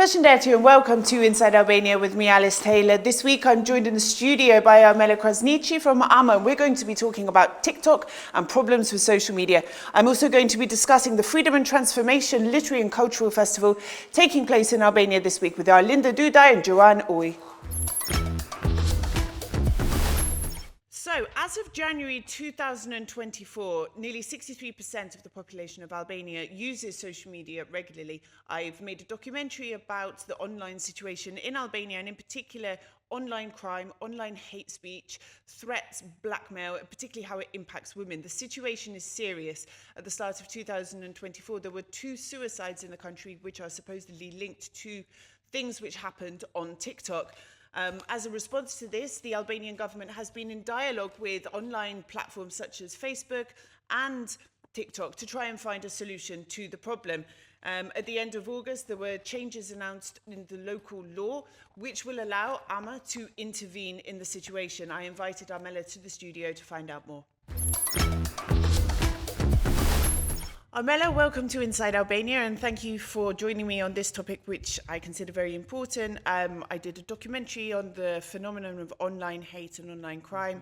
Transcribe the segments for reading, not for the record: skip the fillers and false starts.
Përshëndetje and welcome to Inside Albania with me, Alice Taylor. This week I'm joined in the studio by Armela Krasniqi from AMA. We're going to be talking about TikTok and problems with social media. I'm also going to be discussing the Freedom and Transformation Literary and Cultural Festival taking place in Albania this week with our Linda Dudaj and Joanne Oy. So, as of January 2024, nearly 63% of the population of Albania uses social media regularly. I've made a documentary about the online situation in Albania and in particular online crime, online hate speech, threats, blackmail, particularly how it impacts women. The situation is serious. At the start of 2024, there were 2 suicides in the country which are supposedly linked to things which happened on TikTok. As a response to this, the Albanian government has been in dialogue with online platforms such as Facebook and TikTok to try and find a solution to the problem. At the end of August, there were changes announced in the local law which will allow AMA to intervene in the situation. I invited Armela to the studio to find out more. Armela, welcome to Inside Albania and thank you for joining me on this topic which I consider very important. I did a documentary on the phenomenon of online hate and online crime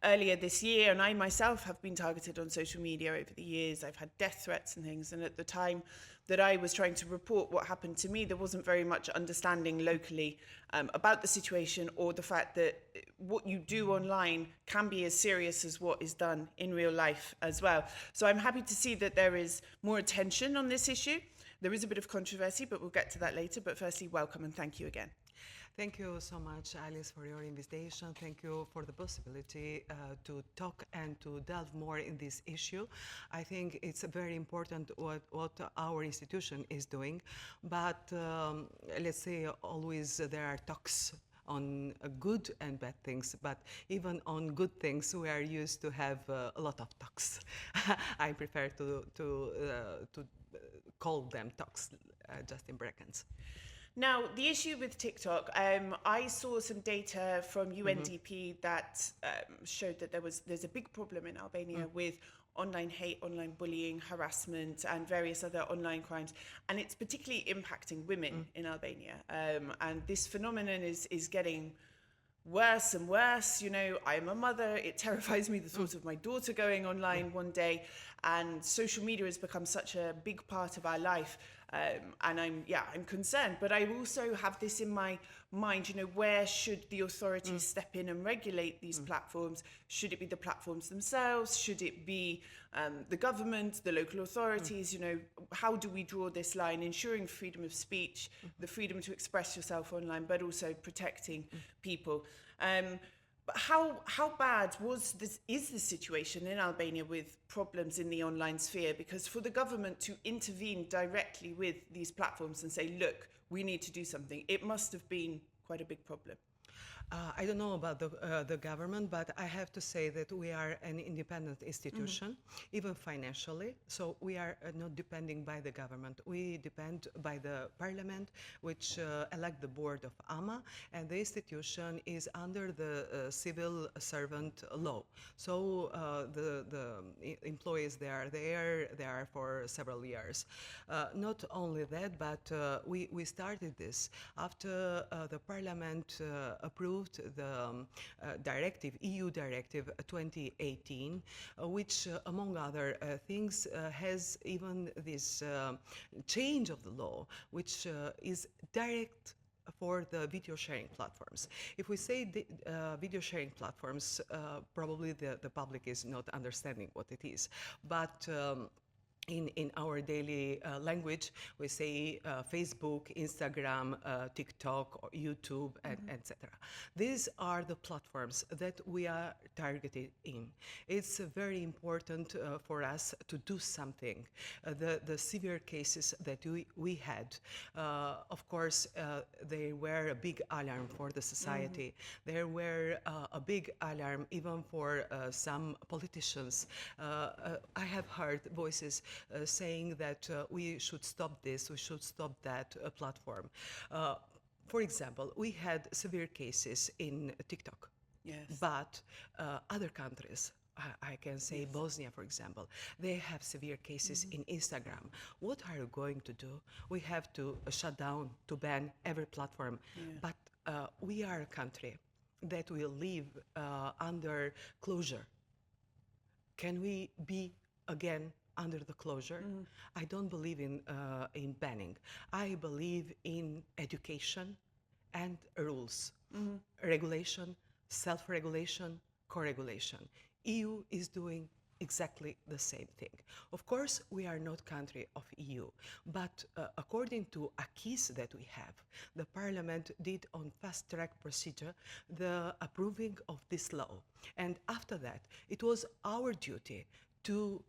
earlier this year, and I myself have been targeted on social media over the years. I've had death threats and things, and at the time that I was trying to report what happened to me, there wasn't very much understanding locally about the situation or the fact that what you do online can be as serious as what is done in real life as well. So I'm happy to see that there is more attention on this issue. There is a bit of controversy, but we'll get to that later. But firstly, welcome and thank you again. Thank you so much, Alice, for your invitation. Thank you for the possibility to talk and to delve more in this issue. I think it's very important what our institution is doing, but let's say always there are talks on good and bad things, but even on good things we are used to have a lot of talks. I prefer to call them talks, just in brackets. Now, the issue with TikTok, I saw some data from UNDP that showed that there's a big problem in Albania with online hate, online bullying, harassment, and various other online crimes. And it's particularly impacting women in Albania. And this phenomenon is getting worse and worse. You know, I'm a mother. It terrifies me the thought of my daughter going online one day. And social media has become such a big part of our life. And I'm concerned. But I also have this in my mind, you know, where should the authorities step in and regulate these platforms? Should it be the platforms themselves? Should it be the government, the local authorities? You know, how do we draw this line, ensuring freedom of speech, the freedom to express yourself online, but also protecting people? But how bad is the situation in Albania with problems in the online sphere? Because for the government to intervene directly with these platforms and say, look, we need to do something, it must have been quite a big problem. I don't know about the government, but I have to say that we are an independent institution, even financially. So we are not depending by the government. We depend by the parliament, which elect the board of AMA, and the institution is under the civil servant law. So the employees there, they are there for several years. Not only that, but we started this after the parliament approved the EU Directive 2018, which, among other things, has even this change of the law, which is direct for the video sharing platforms. If we say video sharing platforms, probably the public is not understanding what it is. But in our daily language, we say Facebook, Instagram, TikTok, or YouTube, and etc. These are the platforms that we are targeted in. It's very important for us to do something. The severe cases that we had, of course, they were a big alarm for the society. They were a big alarm even for some politicians. I have heard voices saying that we should stop this, we should stop that platform. For example, we had severe cases in TikTok, yes. But other countries I can say Bosnia, for example, they have severe cases in Instagram. What are you going to do? We have to shut down, to ban every platform. But we are a country that will live under closure. Can we be again under the closure? I don't believe in banning. I believe in education and rules, regulation, self-regulation, co-regulation. EU is doing exactly the same thing. Of course, we are not country of EU, but according to acquis that we have, the Parliament did on fast-track procedure the approving of this law. And after that, it was our duty to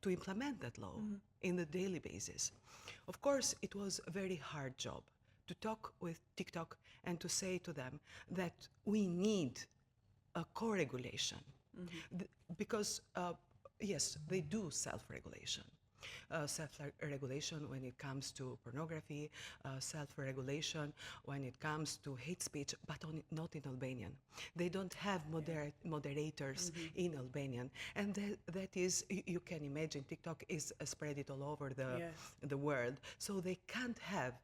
implement that law in the daily basis. Of course, it was a very hard job to talk with TikTok and to say to them that we need a co-regulation. Because, yes, they do self-regulation. Self-regulation when it comes to pornography, self-regulation when it comes to hate speech, but not in Albanian. They don't have moderators in Albanian. And that is, you can imagine, TikTok is spread it all over the world. So they can't have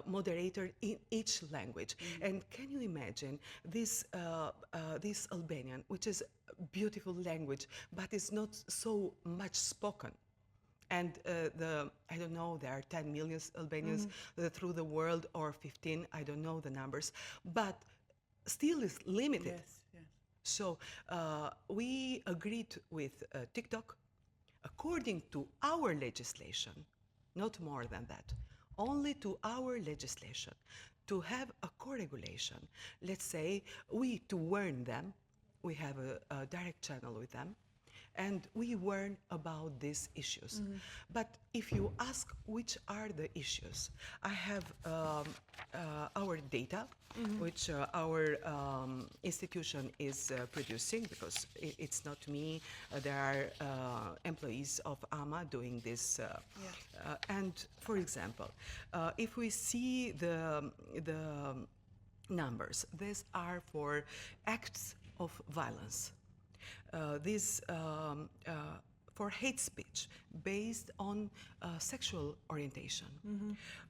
moderator in each language. And can you imagine this Albanian, which is a beautiful language, but is not so much spoken. And I don't know, there are 10 million Albanians through the world, or 15, I don't know the numbers, but still is limited. Yes, yes. So we agreed with TikTok, according to our legislation, not more than that, only to our legislation, to have a co-regulation. Let's say to warn them, we have a direct channel with them, and we warn about these issues. But if you ask which are the issues, I have our data, which our institution is producing, because it's not me. There are employees of AMA doing this. And for example, if we see the numbers, these are for acts of violence. This for hate speech based on sexual orientation.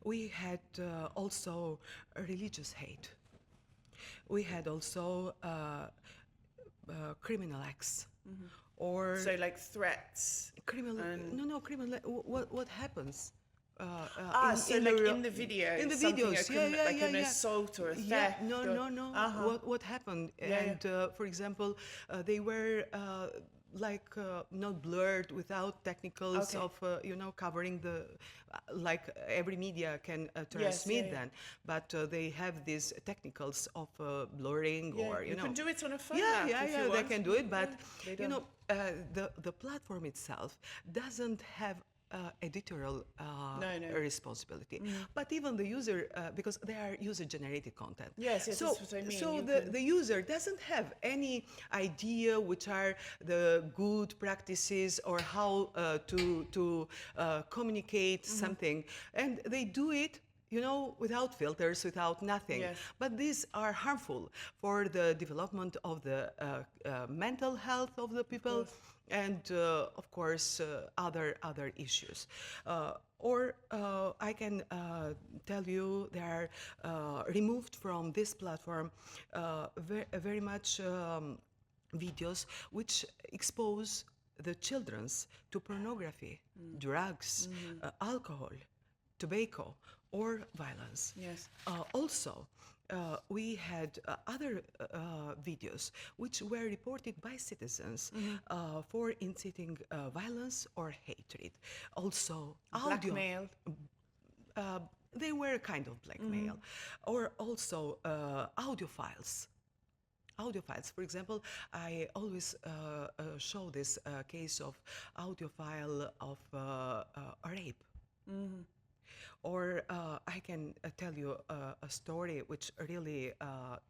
We had also religious hate. We had also criminal acts. Or So like threats. criminal. No, criminal. What happens? In the video. In the something videos, like an assault or a theft. No. What happened? And for example, they were not blurred, without technicals of covering the like every media can transmit then, but they have these technicals of blurring or you can do it on a phone. They can do it, but don't. The platform itself doesn't have editorial responsibility, but even the user, because they are user-generated content. Yes, so, that's what I mean. So the user doesn't have any idea which are the good practices or how to communicate something, and they do it without filters, without nothing. Yes. But these are harmful for the development of the mental health of the people, and of course other issues. Or I can tell you they are removed from this platform very much videos which expose the childrens to pornography, drugs, alcohol, tobacco, or violence. Yes. Also, we had other videos which were reported by citizens for inciting violence or hatred. Also, Blackmail. They were kind of blackmail. Or also audio files. Audio files. For example, I always show this case of audio file of a rape. Or I can tell you a story which really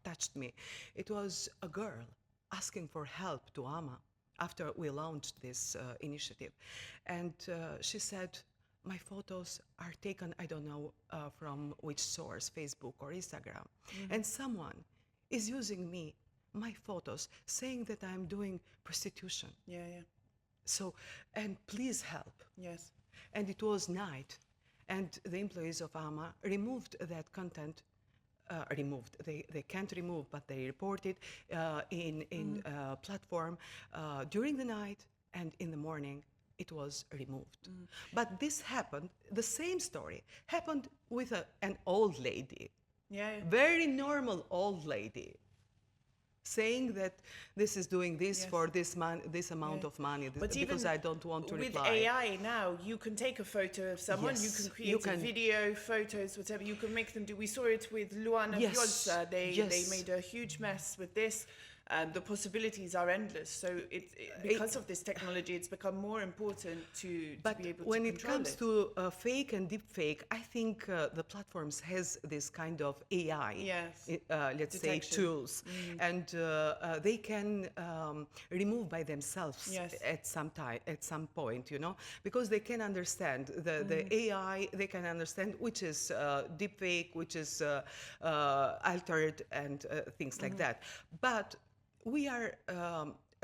touched me. It was a girl asking for help to AMA after we launched this initiative. And she said, my photos are taken, I don't know from which source, Facebook or Instagram. And someone is using me, my photos saying that I'm doing prostitution. Yeah, yeah. So, and please help. Yes. And it was night, and the employees of AMA removed that content. They can't remove, but they reported in platform during the night, and in the morning it was removed. But this happened, the same story happened with an old lady, Yeah, yeah. very normal old lady, saying that this is doing this Yes. for this amount Yeah. of money, But because even I don't want to with reply. AI now, you can take a photo of someone, you Yes, can you create a can- video, photos, whatever. You can make them do. We saw it with Luana Yes, Piozza. They yes. made a huge mess with this. The possibilities are endless. So because of this technology, it's become more important to But be able when to it control comes to fake and deep fake, I think the platforms has this kind of AI, Yes. let's say, Detection. tools, and they can remove by themselves Yes. at some point, you know, because they can understand the AI. They can understand which is deep fake, which is altered, and things like that. But we are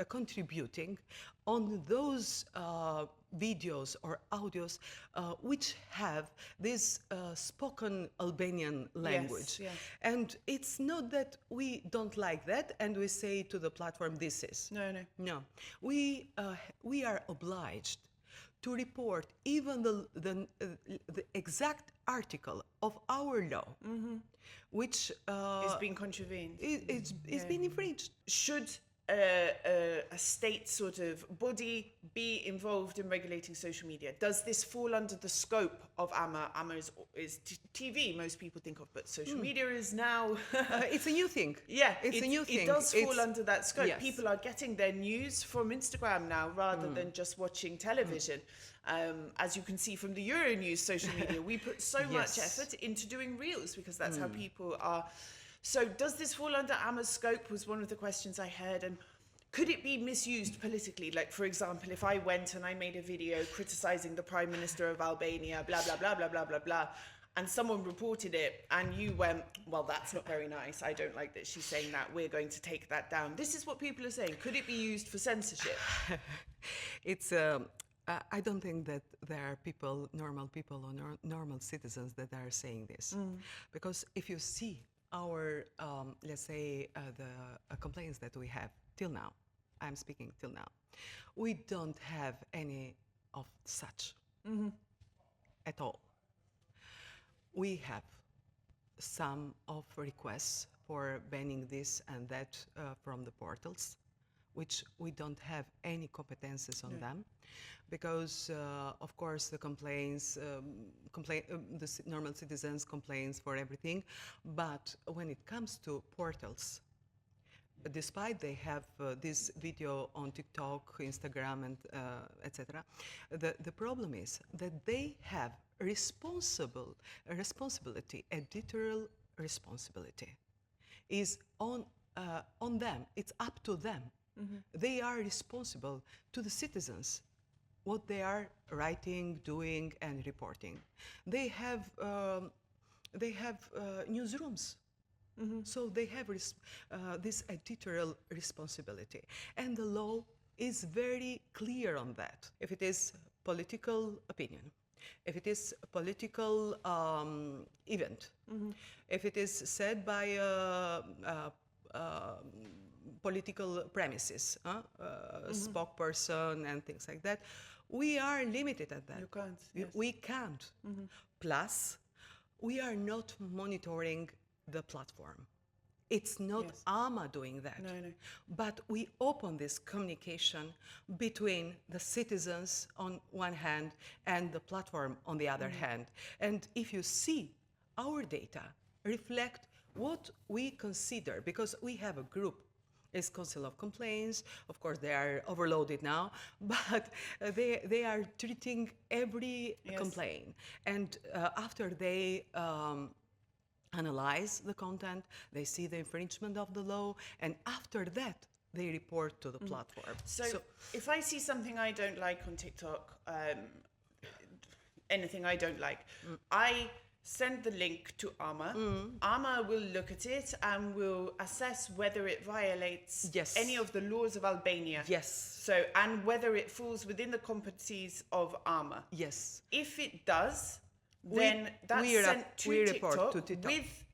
contributing on those videos or audios which have this spoken Albanian language. yes. And it's not that we don't like that and we say to the platform, this is. No, no. No, we are obliged to report even the exact article of our law, which It's been contravened. it's been infringed. Should a state sort of body be involved in regulating social media? Does this fall under the scope of AMA? AMA is TV, most people think of, but social media is now... It's a new thing. Yeah, it's a new thing. It does fall under that scope. Yes. People are getting their news from Instagram now rather than just watching television. As you can see from the Euronews social media, we put so much Yes. effort into doing reels because that's how people are. So does this fall under AMA's scope was one of the questions I heard. And could it be misused politically? Like, for example, if I went and I made a video criticizing the Prime Minister of Albania, blah, blah, blah, blah, blah, blah, blah, and someone reported it and you went, well, that's not very nice. I don't like that she's saying that. We're going to take that down. This is what people are saying. Could it be used for censorship? It's I don't think that there are people, normal people or normal citizens that are saying this. Because if you see our, let's say, the complaints that we have till now, I'm speaking till now, we don't have any of such at all. We have some of requests for banning this and that from the portals, which we don't have any competences on them, because of course the complaints, normal citizens complains for everything, but when it comes to portals, despite they have this video on TikTok, Instagram, and etc., the problem is that they have responsibility, editorial responsibility is on them. It's up to them. They are responsible to the citizens what they are writing, doing, and reporting. They have newsrooms. So they have this editorial responsibility. And the law is very clear on that. If it is political opinion, if it is a political event, if it is said by political premises, spokesperson and things like that, we are limited at that. You can't. Yes. We can't. Plus, we are not monitoring the platform. It's not AMA doing that. No. But we open this communication between the citizens on one hand and the platform on the other hand. And if you see our data reflect what we consider, because we have a group, it's Council of Complaints. Of course, they are overloaded now, but they are treating every complaint. And after they analyze the content, they see the infringement of the law, and after that, they report to the platform. So if I see something I don't like on TikTok, anything I don't like, I send the link to AMA. AMA will look at it and will assess whether it violates Yes. any of the laws of Albania. Yes. So, and whether it falls within the competencies of AMA. Yes. If it does, then that's we sent to we TikTok, report to TikTok. with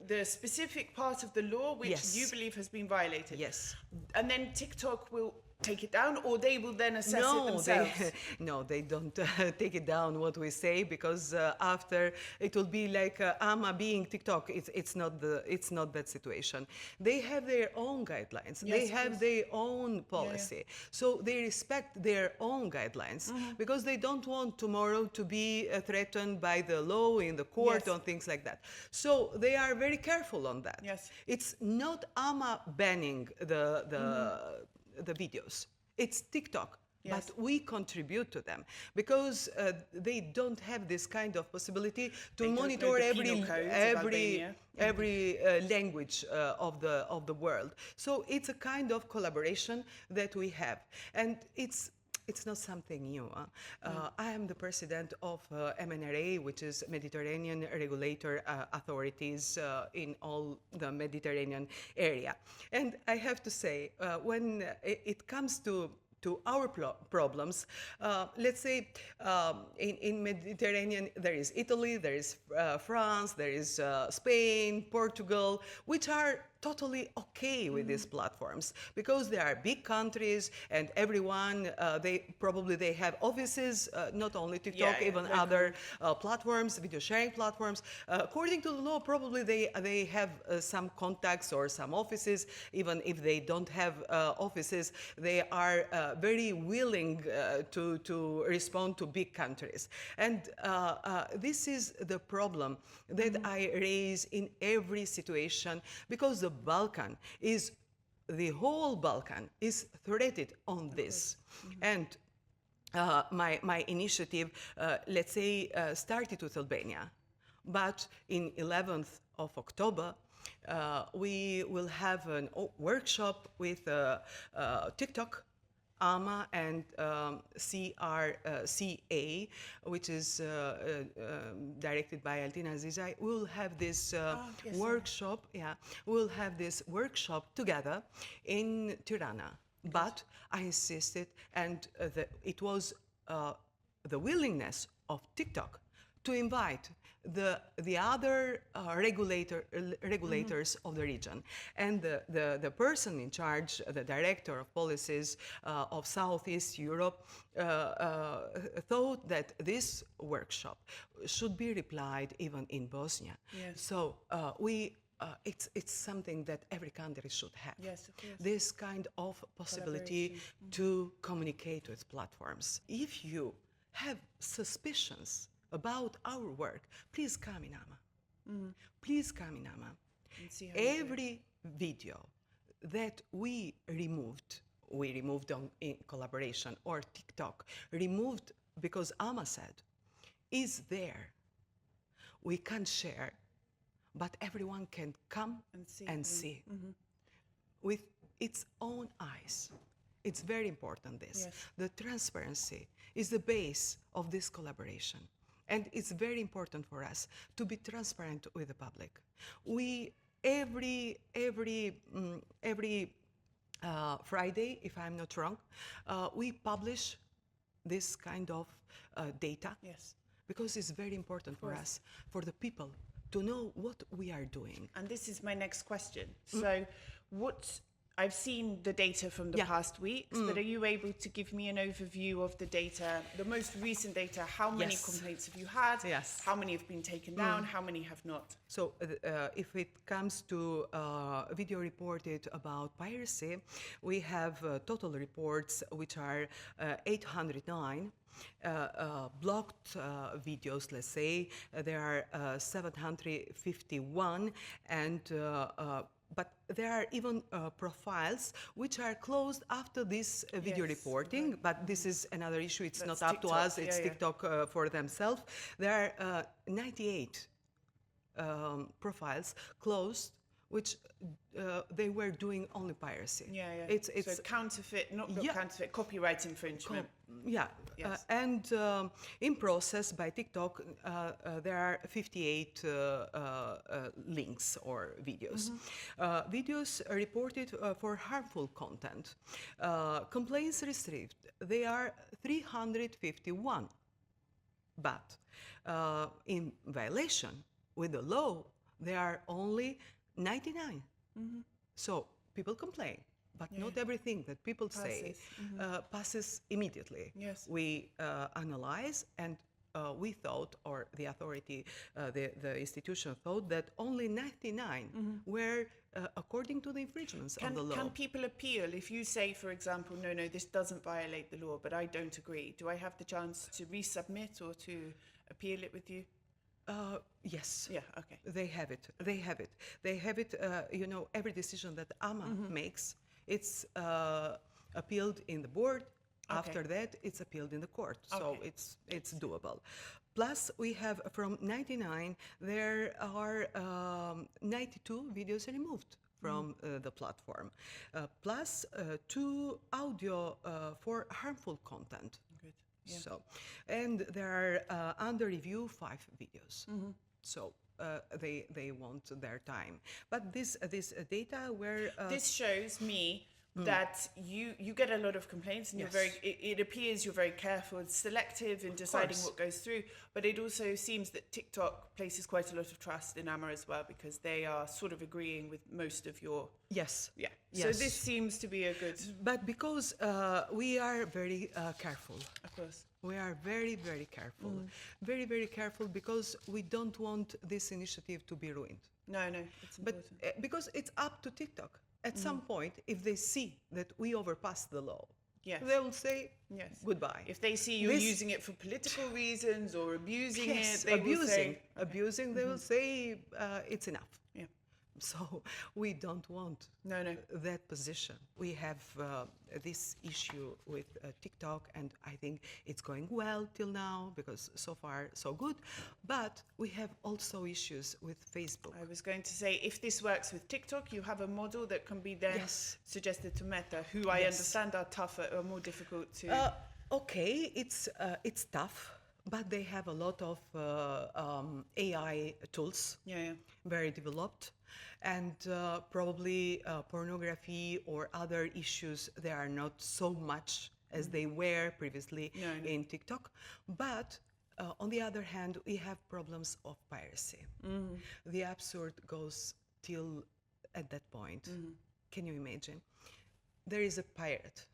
the specific part of the law which Yes. you believe has been violated. Yes. And then TikTok will take it down, or they will then assess it No, themselves. no, they don't take it down what we say, because after it will be like AMA being TikTok. It's not that situation. They have their own guidelines. Yes, They of have course. their own policy. So they respect their own guidelines, because they don't want tomorrow to be threatened by the law in the court Yes. or things like that. So they are very careful on that. Yes. It's not AMA banning the videos. It's TikTok. Yes. But we contribute to them, because they don't have this kind of possibility to They don't know monitor the penal codes of Albania. every language of the world. So it's a kind of collaboration that we have, and it's not something new. I am the president of MNRA, which is Mediterranean Regulator Authorities in all the Mediterranean area. And I have to say, when it comes to our problems, let's say in Mediterranean there is Italy, there is France, there is Spain, Portugal, which are totally okay with these platforms, because they are big countries, and everyone they have offices, not only TikTok, even other platforms, video sharing platforms. According to the law, probably they have some contacts or some offices. Even if they don't have offices, they are very willing to respond to big countries. And this is the problem that I raise in every situation, because the whole Balkan is threatened on this. And my initiative, let's say, started with Albania, but in 11th of October, we will have a workshop with TikTok, AMA, and CRCA, which is directed by Altina Azizai. We'll have this workshop. Yeah, we'll have this workshop together in Tirana. But I insisted, and it was the willingness of TikTok to invite the other regulators of the region. And the person in charge, the director of policies of Southeast Europe, thought that this workshop should be replied even in Bosnia. Yes. So it's something that every country should have. Yes, of course. This kind of possibility to communicate with platforms. If you have suspicions about our work, please come in AMA. Please come in AMA. And see how we do. Every video that we removed in collaboration, or TikTok removed because AMA said, is there. We can't share, but everyone can come and see with its own eyes. It's very important, this. Yes. The transparency is the base of this collaboration. And it's very important for us to be transparent with the public. We, every Friday, if I'm not wrong, we publish this kind of data. Yes. Because it's very important for us, for the people, to know what we are doing. And this is my next question. So I've seen the data from the past weeks, but are you able to give me an overview of the data, the most recent data? How many complaints have you had? Yes. How many have been taken down? How many have not? So if it comes to video reported about piracy, we have total reports, which are 809. Blocked videos, let's say, there are 751, and but there are even profiles which are closed after this video reporting, but this is another issue. It's not up to us, it's TikTok for themselves. There are 98 profiles closed which they were doing only piracy. Yeah, yeah. It's so counterfeit, not Yeah. counterfeit, copyright infringement. Yeah, Yes. and in process by TikTok, there are 58 links or videos. Videos reported for harmful content. Complaints received, they are 351. But in violation with the law, there are only 99. So people complain. But not everything that people say passes immediately. Yes. We analyze, and we thought, or the authority, the institution thought that only 99 were according to the infringements of the law. Can people appeal if you say, for example, no, this doesn't violate the law, but I don't agree? Do I have the chance to resubmit or to appeal it with you? Yes. Yeah, okay. They have it. They have it. They have it. Every decision that AMA makes, it's appealed in the board. Okay. After that, it's appealed in the court. So Okay. it's doable. Plus, we have from 99, there are 92 videos removed from the platform. Plus 2 audio for harmful content. Good. Yeah. So, and there are under review 5 videos. So they want their time. But this data were This shows me that you get a lot of complaints, and Yes. you're it appears you're very careful and selective in deciding course. what goes through, but it also seems that TikTok places quite a lot of trust in AMA as well, because they are sort of agreeing with most of your yes. yeah. So Yes. this seems to be a good, But because we are very careful. of course. We are very, very careful. Very, very careful because we don't want this initiative to be ruined. No, it's But important. because it's up to TikTok. At some point, if they see that we overpass the law, Yes. they will say Yes. goodbye. If they see you're This- using it for political reasons or abusing Yes, it, they will say, abusing, they will say it's enough. yeah, So we don't want no. that position. We have this issue with TikTok, and I think it's going well till now because so far so good. But we have also issues with Facebook. I was going to say, if this works with TikTok, you have a model that can be then Yes. suggested to Meta, who I Yes. understand are tougher or more difficult to. Okay, it's tough, but they have a lot of AI tools. Yeah. Very developed, and probably pornography or other issues, they are not so much as they were previously No. in TikTok. But on the other hand, we have problems of piracy. The absurd goes till at that point. Can you imagine? There is a pirate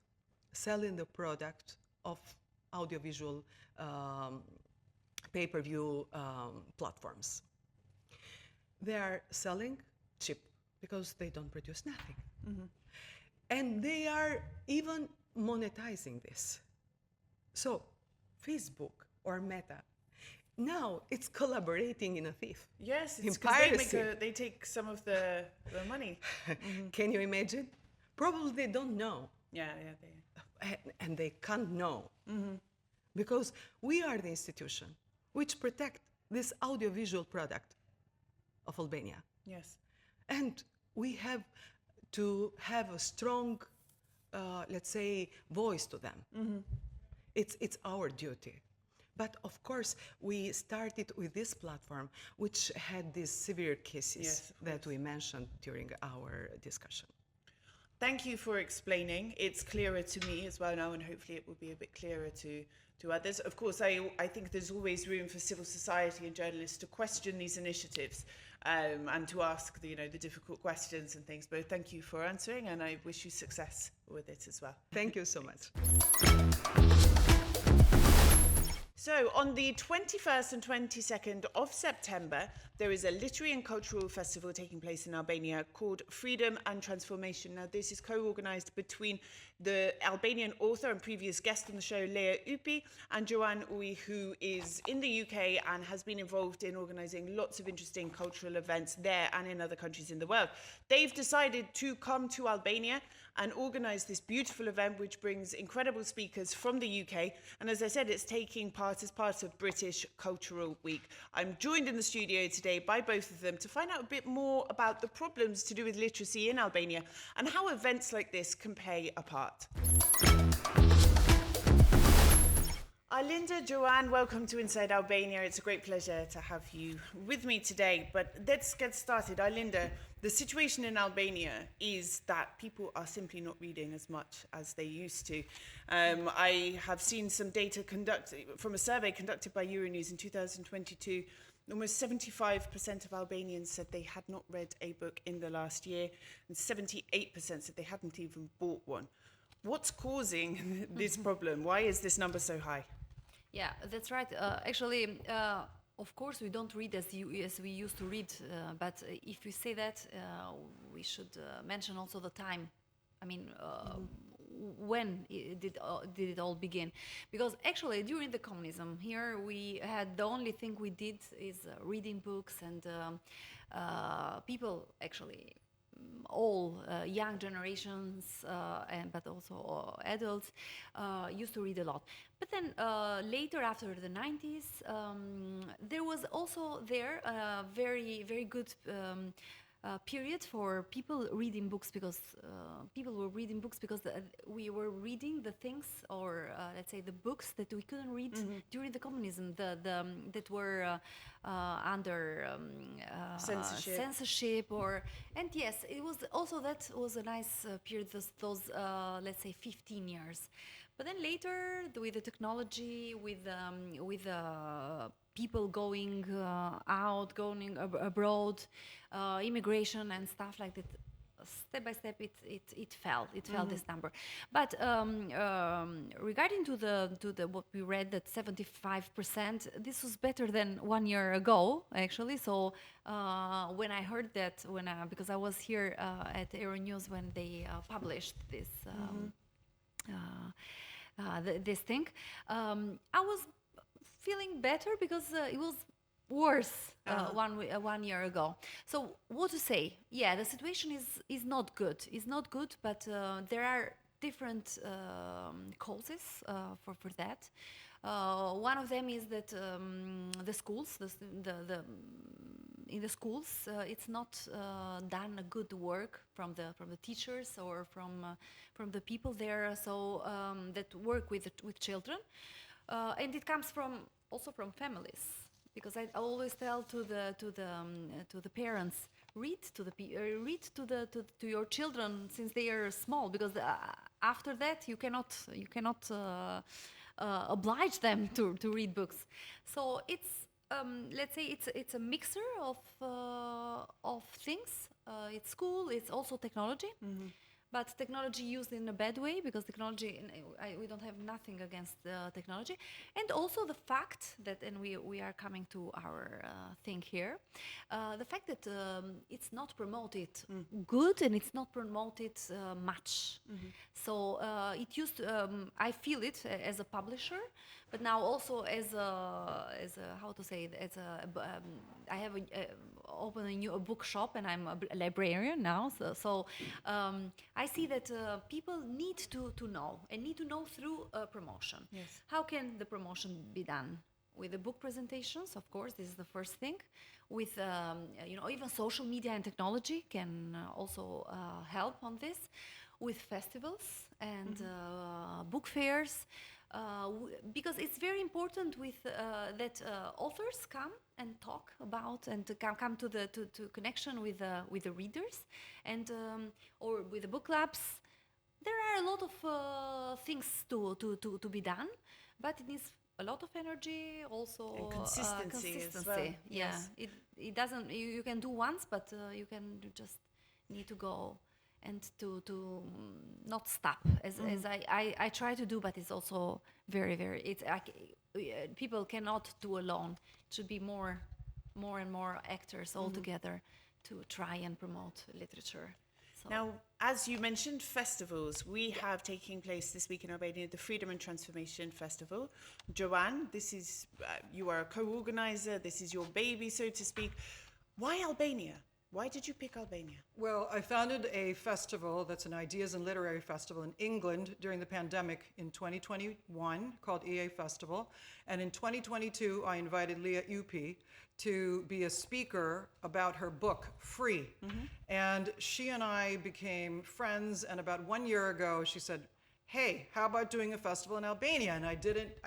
selling the product of audiovisual pay-per-view platforms. They are selling cheap because they don't produce nothing. And they are even monetizing this. So Facebook or Meta, now it's collaborating in a thief. Yes, In it's because piracy. they take some of the money. Can you imagine? Probably they don't know. Yeah. And they can't know. Because we are the institution which protect this audiovisual product of Albania. Yes. And we have to have a strong, let's say, voice to them. It's our duty. But of course, we started with this platform, which had these severe cases Yes, of that we mentioned during our discussion. Thank you for explaining. It's clearer to me as well now, and hopefully it will be a bit clearer to others. Of course, I think there's always room for civil society and journalists to question these initiatives and to ask the difficult questions and things. But thank you for answering, and I wish you success with it as well. Thank you so much. So on the 21st and 22nd of September, there is a literary and cultural festival taking place in Albania called Freedom and Transformation. Now, this is co-organized between the Albanian author and previous guest on the show, Lea Upi, and Joanne Uy, who is in the UK and has been involved in organizing lots of interesting cultural events there and in other countries in the world. They've decided to come to Albania and organize this beautiful event, which brings incredible speakers from the UK. And as I said, it's taking part as part of British Cultural Week. I'm joined in the studio today by both of them to find out a bit more about the problems to do with literacy in Albania and how events like this can play a part. Alinda, Joanne, welcome to Inside Albania. It's a great pleasure to have you with me today. But let's get started. Alinda, the situation in Albania is that people are simply not reading as much as they used to. I have seen some data from a survey conducted by Euronews in 2022. Almost 75% of Albanians said they had not read a book in the last year, and 78% said they hadn't even bought one. What's causing this problem? Why is this number so high? Yeah, that's right. Actually, of course, we don't read as we used to read, but if we say that, we should mention also the time. I mean, when did it all begin? Because actually, during the communism, here we had the only thing we did is reading books, and people actually. All young generations, but also adults, used to read a lot. But then later, after the 90s, there was also a very, very good period for people reading books, because people were reading books because we were reading the things, or let's say the books that we couldn't read during the communism, that were under censorship, and yes, it was also, that was a nice period, those let's say 15 years. But then later, with the technology, with people going out, going abroad, immigration and stuff like that, step by step it fell this number. But regarding to the what we read, that 75%, this was better than 1 year ago, actually. So when I heard that, because I was here at Euronews when they published this this thing, I was feeling better, because it was worse 1 year ago. So what to say? Yeah, the situation is not good. It's not good, but there are different causes for that. One of them is that the schools, in the schools, it's not done a good work from the teachers or from the people there, so that work with children, and it comes also from families. Because I always tell to the parents, read to your children since they are small, because after that you cannot oblige them to read books. So it's let's say it's a mixture of things. It's school, it's also technology. But technology used in a bad way, because technology, we don't have nothing against technology. And also the fact that, and we are coming to our thing here, the fact that it's not promoted good, and it's not promoted much. So it used to, I feel it as a publisher, but now also as a how to say it, I have opened a bookshop, and I'm a librarian now. So I see that people need to know, and need to know through promotion. Yes. How can the promotion be done? With the book presentations, of course, this is the first thing. With even social media and technology can also help on this. With festivals and book fairs. Because it's very important that authors come and talk about, and to come to connection with the readers, and or with the book clubs. There are a lot of things to be done, but it needs a lot of energy, also and consistency as well. Yeah, yes. It doesn't. You can do once, but you just need to go. And to not stop, as I try to do, but it's also very, very. It's people cannot do alone. It should be more and more actors all together to try and promote literature. So. Now, as you mentioned, festivals. We have taking place this week in Albania, the Freedom and Transformation Festival. Joanne, this is you are a co-organizer. This is your baby, so to speak. Why Albania? Why did you pick Albania? Well, I founded a festival that's an ideas and literary festival in England during the pandemic in 2021 called EA Festival. And in 2022, I invited Leah Upi to be a speaker about her book, Free. And she and I became friends. And about 1 year ago, she said, hey, how about doing a festival in Albania? And I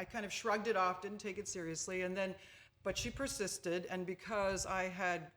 kind of shrugged it off, didn't take it seriously. And then, but she persisted. And because I had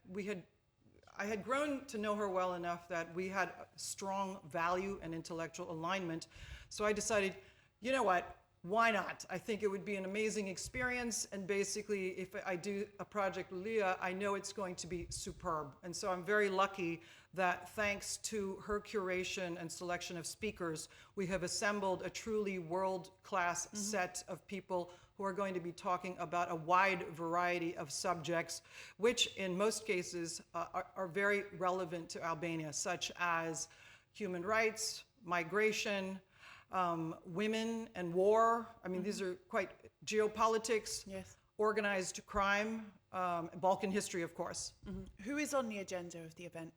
grown to know her well enough that we had strong value and intellectual alignment. So I decided, you know what, why not? I think it would be an amazing experience. And basically, if I do a project with Leah, I know it's going to be superb. And so I'm very lucky that thanks to her curation and selection of speakers, we have assembled a truly world-class set of people who are going to be talking about a wide variety of subjects, which in most cases are very relevant to Albania, such as human rights, migration, women and war. I mean, these are quite geopolitics, organized crime, Balkan history, of course. Who is on the agenda of the event?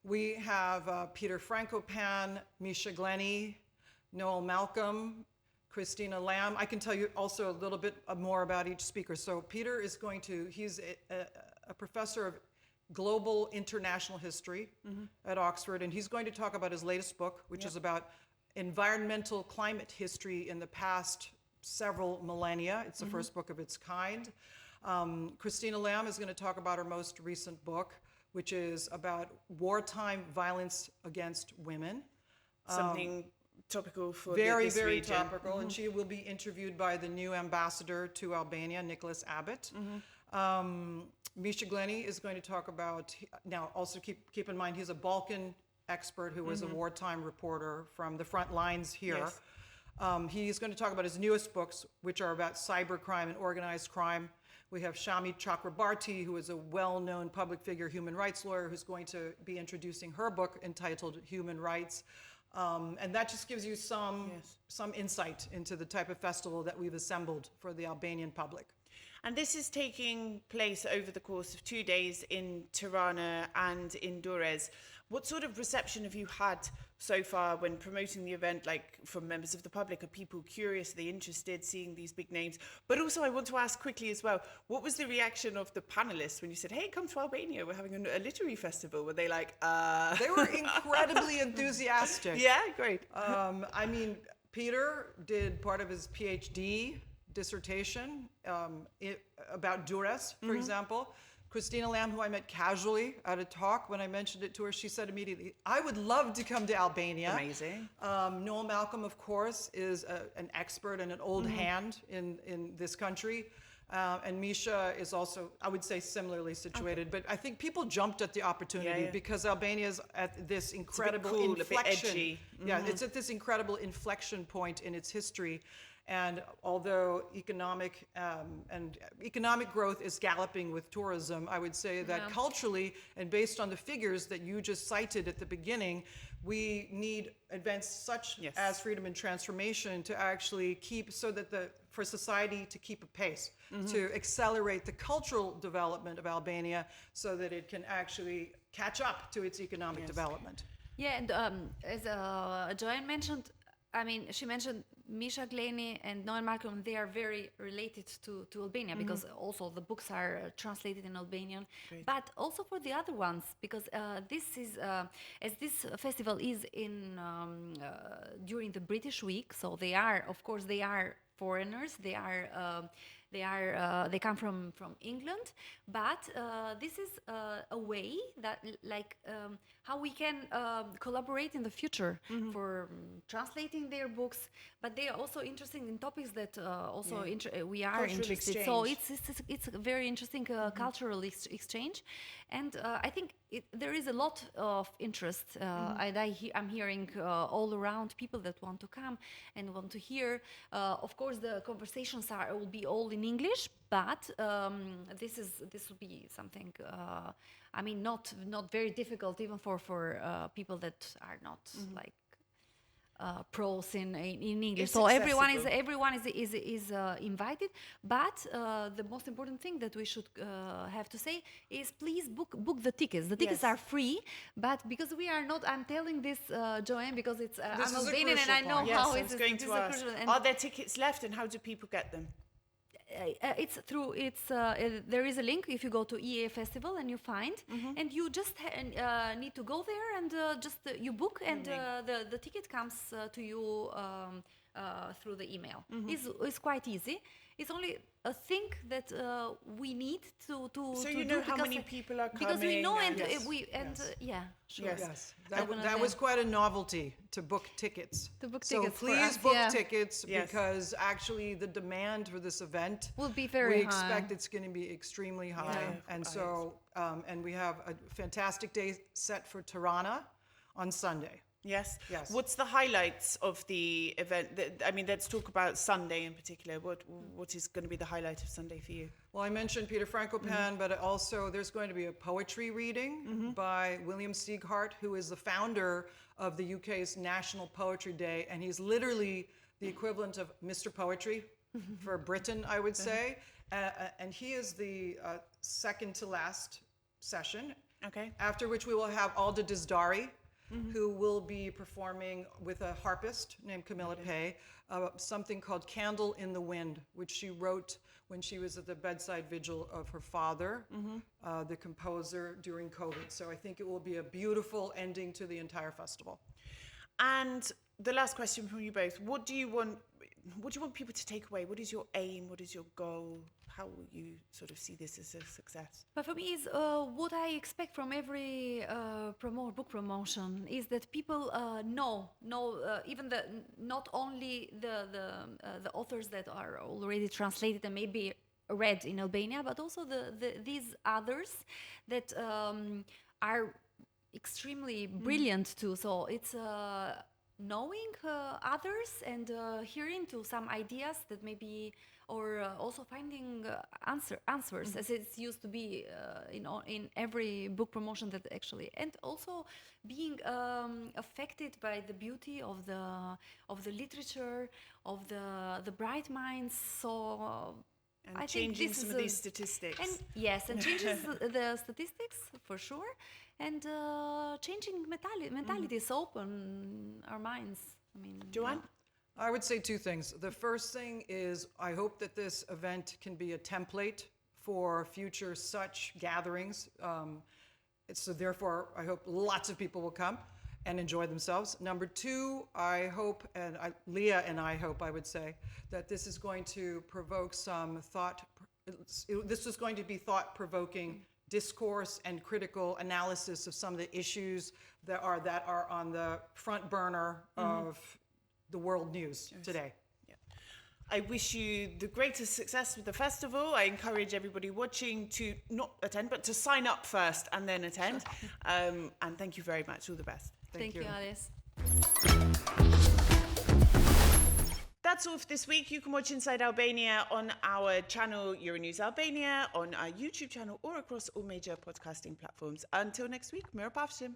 We have Peter Frankopan, Misha Glenny, Noel Malcolm, Christina Lamb. I can tell you also a little bit more about each speaker. So Peter is he's a professor of global international history at Oxford, and he's going to talk about his latest book, which is about environmental climate history in the past several millennia. It's the first book of its kind. Christina Lamb is going to talk about her most recent book, which is about wartime violence against women. Something topical for very, this very region. topical. And she will be interviewed by the new ambassador to Albania, Nicholas Abbott. Misha Glenny is going to talk about, now also keep in mind, he's a Balkan expert who was a wartime reporter from the front lines here. He's going to talk about his newest books, which are about cybercrime and organized crime. We have Shami Chakrabarti, who is a well-known public figure, human rights lawyer, who's going to be introducing her book entitled Human Rights. And that just gives you some insight into the type of festival that we've assembled for the Albanian public. And this is taking place over the course of 2 days in Tirana and in Durrës. What sort of reception have you had so far when promoting the event, like from members of the public? Are people curious? Are they interested seeing these big names? But also I want to ask quickly as well, what was the reaction of the panelists when you said, hey, come to Albania, we're having a literary festival? Were they like, They were incredibly enthusiastic. Yeah, great. I mean, Peter did part of his PhD dissertation about Durrës, for example. Christina Lamb, who I met casually at a talk, when I mentioned it to her, she said immediately, I would love to come to Albania. Amazing. Noel Malcolm, of course, is an expert and an old hand in this country. And Misha is also, I would say, similarly situated. But I think people jumped at the opportunity because Albania is at this incredible inflection. A bit edgy. Yeah, it's at this incredible inflection point in its history. And although economic growth is galloping with tourism, I would say that culturally, and based on the figures that you just cited at the beginning, we need events such as Freedom and Transformation to actually keep, so that for society to keep a pace, to accelerate the cultural development of Albania so that it can actually catch up to its economic development. Yeah, and as Joanne mentioned, I mean, she mentioned Misha Glenny and Noel Malcolm, they are very related to Albania because also the books are translated in Albanian. Great. But also for the other ones, because this is, as this festival is in during the British week, so they are, of course, they are foreigners, they come from England, but this is a way that how we can collaborate in the future for translating their books, but they are also interested in topics that also we are Cultural interested. exchange. So it's a very interesting cultural exchange, and I think there is a lot of interest, and I'm hearing all around people that want to come and want to hear. Of course, the conversations will be all in English, but this will be something. I mean, not very difficult even for people that are not like prose in English. It's So everyone accessible. is invited. But the most important thing that we should have to say is please book the tickets. The tickets Yes. are free, but because we are not, I'm telling this, Joanne, because it's This I'm is a Albanian and crucial I know point. Yes, how I it was is. going This to is a ask. crucial, and Are there tickets left, and how do people get them? it's through there is a link if you go to EA Festival and you find, and you just need to go there and you book, and the ticket comes to you through the email. It's quite easy. It's only a thing that we need to So to you do know how because- many people are because we coming know, and and- yeah, sure. Yes. Yes, Definitely. that was quite a novelty to book tickets. To book so tickets for please us, book yeah. tickets Yes. because actually the demand for this event Will be very we high. expect it's going to be extremely high. Yeah, And I so and we have a fantastic day set for Tirana on Sunday. Yes. Yes. What's the highlights of the event? I mean, let's talk about Sunday in particular. What is going to be the highlight of Sunday for you? Well, I mentioned Peter Frankopan, but also there's going to be a poetry reading by William Sieghart, who is the founder of the UK's National Poetry Day, and he's literally the equivalent of Mr. Poetry for Britain, I would say. And he is the second to last session. Okay. After which we will have Alda Dizdari, who will be performing with a harpist named Camilla Pay, something called Candle in the Wind, which she wrote when she was at the bedside vigil of her father, the composer, during COVID. So I think it will be a beautiful ending to the entire festival. And the last question from you both: What do you want people to take away? What is your aim? What is your goal? How will you sort of see this as a success? But for me, is what I expect from every book promotion is that people know even not only the authors that are already translated and maybe read in Albania, but also these others that are extremely brilliant too. So it's knowing others and hearing to some ideas that maybe, or also finding answers as it's used to be in every book promotion that actually, and also being affected by the beauty of the literature, of the bright minds. So And I think changing this some is of these statistics. and yes, and changes the statistics for sure, and changing mentalities, open our minds. I mean, Joanne? I would say two things. The first thing is I hope that this event can be a template for future such gatherings. So therefore, I hope lots of people will come and enjoy themselves. Number two, I hope, and Leah and I hope, I would say, that this is going to provoke some thought. This is going to be thought-provoking discourse and critical analysis of some of the issues that are on the front burner of the world news today. I wish you the greatest success with the festival. I encourage everybody watching to not attend, but to sign up first and then attend. And thank you very much. All the best. thank you, Alice. That's all for this week. You can watch Inside Albania on our channel, Euronews Albania, on our YouTube channel, or across all major podcasting platforms. Until next week, Mira Pavshim.